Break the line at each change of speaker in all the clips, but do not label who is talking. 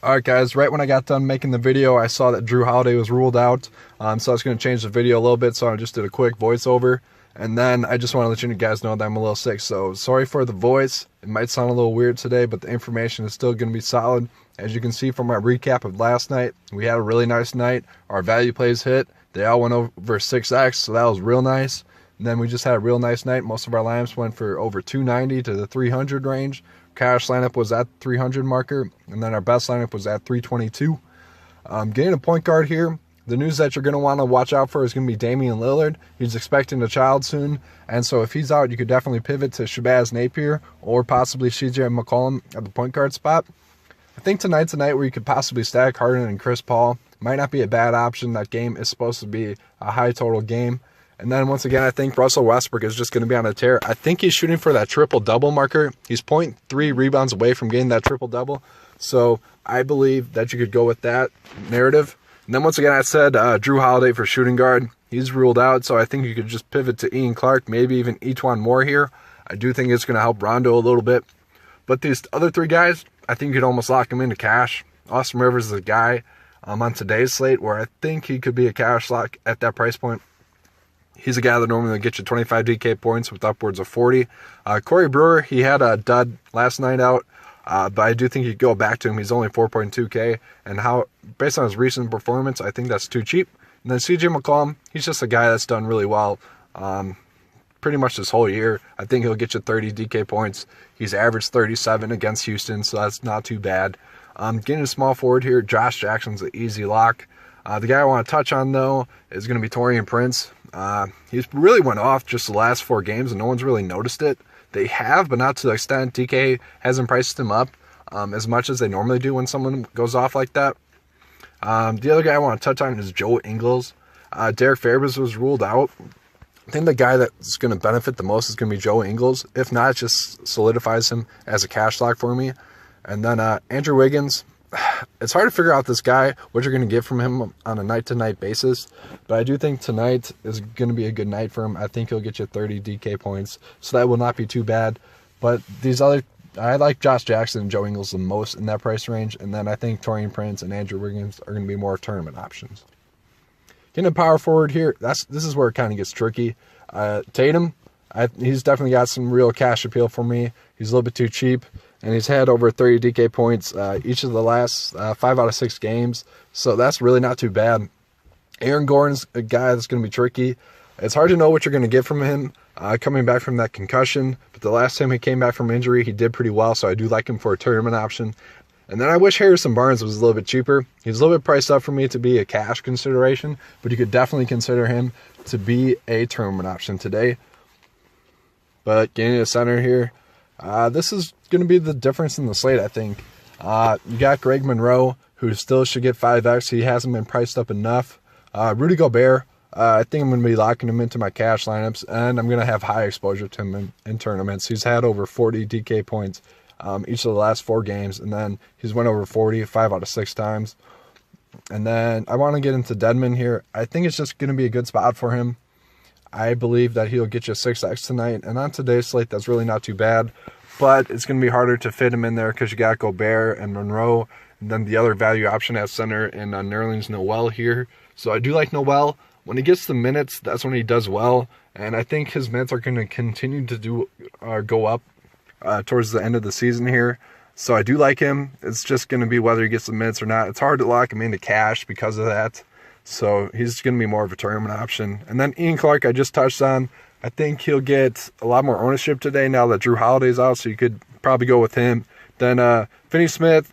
Alright guys, right when I got done making the video, I saw that Jrue Holiday was ruled out, so I was going to change the video a little bit, so I just did a quick voiceover, and then I just want to let you guys know that I'm a little sick, so sorry for the voice. It might sound a little weird today, but the information is still going to be solid. As you can see from our recap of last night, we had a really nice night. Our value plays hit. They all went over 6x, so that was real nice. And then we just had a real nice night. Most of our lineups went for over 290 to the 300 range. Cash lineup was at 300 marker, and then our best lineup was at 322. Getting a point guard here. The news that you're going to want to watch out for is going to be Damian Lillard. He's expecting a child soon, and so if he's out, you could definitely pivot to Shabazz Napier or possibly CJ McCollum at the point guard spot. I think tonight's a night where you could possibly stack Harden and Chris Paul. Might not be a bad option. That game is supposed to be a high total game. And then once again, I think Russell Westbrook is just going to be on a tear. I think he's shooting for that triple-double marker. He's 0.3 rebounds away from getting that triple-double. So I believe that you could go with that narrative. And then once again, I said Jrue Holiday for shooting guard. He's ruled out, so I think you could just pivot to Ian Clark, maybe even Etuan Moore here. I do think it's going to help Rondo a little bit. But these other three guys, I think you could almost lock them into cash. Austin Rivers is a guy on today's slate where I think he could be a cash lock at that price point. He's a guy that normally will get you 25 DK points with upwards of 40. Corey Brewer, he had a dud last night out, but I do think you could go back to him. He's only 4.2K, and based on his recent performance, I think that's too cheap. And then CJ McCollum, he's just a guy that's done really well pretty much this whole year. I think he'll get you 30 DK points. He's averaged 37 against Houston, so that's not too bad. Getting a small forward here, Josh Jackson's an easy lock. The guy I want to touch on, though, is going to be Taurean Prince. He's really went off just the last 4 games, and no one's really noticed it. They have, but not to the extent. DK hasn't priced him up as much as they normally do when someone goes off like that. The other guy I want to touch on is Joe Ingles. Derek Favors was ruled out. I think the guy that's going to benefit the most is going to be Joe Ingles. If not, it just solidifies him as a cash lock for me. And then Andrew Wiggins. It's hard to figure out this guy, what you're going to get from him on a night-to-night basis. But I do think tonight is going to be a good night for him. I think he'll get you 30 DK points, so that will not be too bad. But I like Josh Jackson and Joe Ingles the most in that price range. And then I think Taurean Prince and Andrew Wiggins are going to be more tournament options. Getting a power forward here, this is where it kind of gets tricky. Tatum, he's definitely got some real cash appeal for me. He's a little bit too cheap, and he's had over 30 DK points each of the last 5 out of 6 games, so that's really not too bad. Aaron Gordon's a guy that's going to be tricky. It's hard to know what you're going to get from him coming back from that concussion, but the last time he came back from injury, he did pretty well, so I do like him for a tournament option. And then I wish Harrison Barnes was a little bit cheaper. He's a little bit priced up for me to be a cash consideration, but you could definitely consider him to be a tournament option today. But getting a center here, this is going to be the difference in the slate, I think. You got Greg Monroe, who still should get 5x. He hasn't been priced up enough. Rudy Gobert, I think I'm going to be locking him into my cash lineups, and I'm going to have high exposure to him in tournaments. He's had over 40 DK points each of the last 4 games, and then he's went over 40 5 out of 6 times. And then I want to get into Dedmon here. I think it's just going to be a good spot for him. I believe that he'll get you 6x tonight, and on today's slate, that's really not too bad. But it's going to be harder to fit him in there because you got Gobert and Monroe, and then the other value option at center in Nerlens Noel here. So I do like Noel. When he gets the minutes, that's when he does well, and I think his minutes are going to continue to go up towards the end of the season here. So I do like him. It's just going to be whether he gets the minutes or not. It's hard to lock him into cash because of that. So he's going to be more of a tournament option. And then Ian Clark, I just touched on. I think he'll get a lot more ownership today now that Jrue Holiday's out, so you could probably go with him. Then Finney Smith,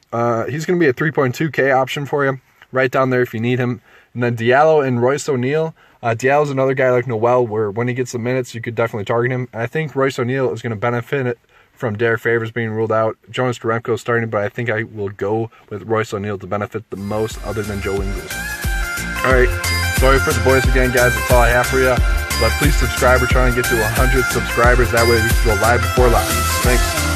he's going to be a 3.2K option for you, right down there if you need him. And then Diallo and Royce O'Neal. Diallo's another guy like Noel, where when he gets the minutes, you could definitely target him. And I think Royce O'Neal is going to benefit from Derek Favors being ruled out. Jonas Jerebko starting, but I think I will go with Royce O'Neal to benefit the most other than Joe Ingles. All right, sorry for the voice again, guys. That's all I have for you. But please subscribe. We're trying to get to 100 subscribers. That way we can go live before live. Thanks.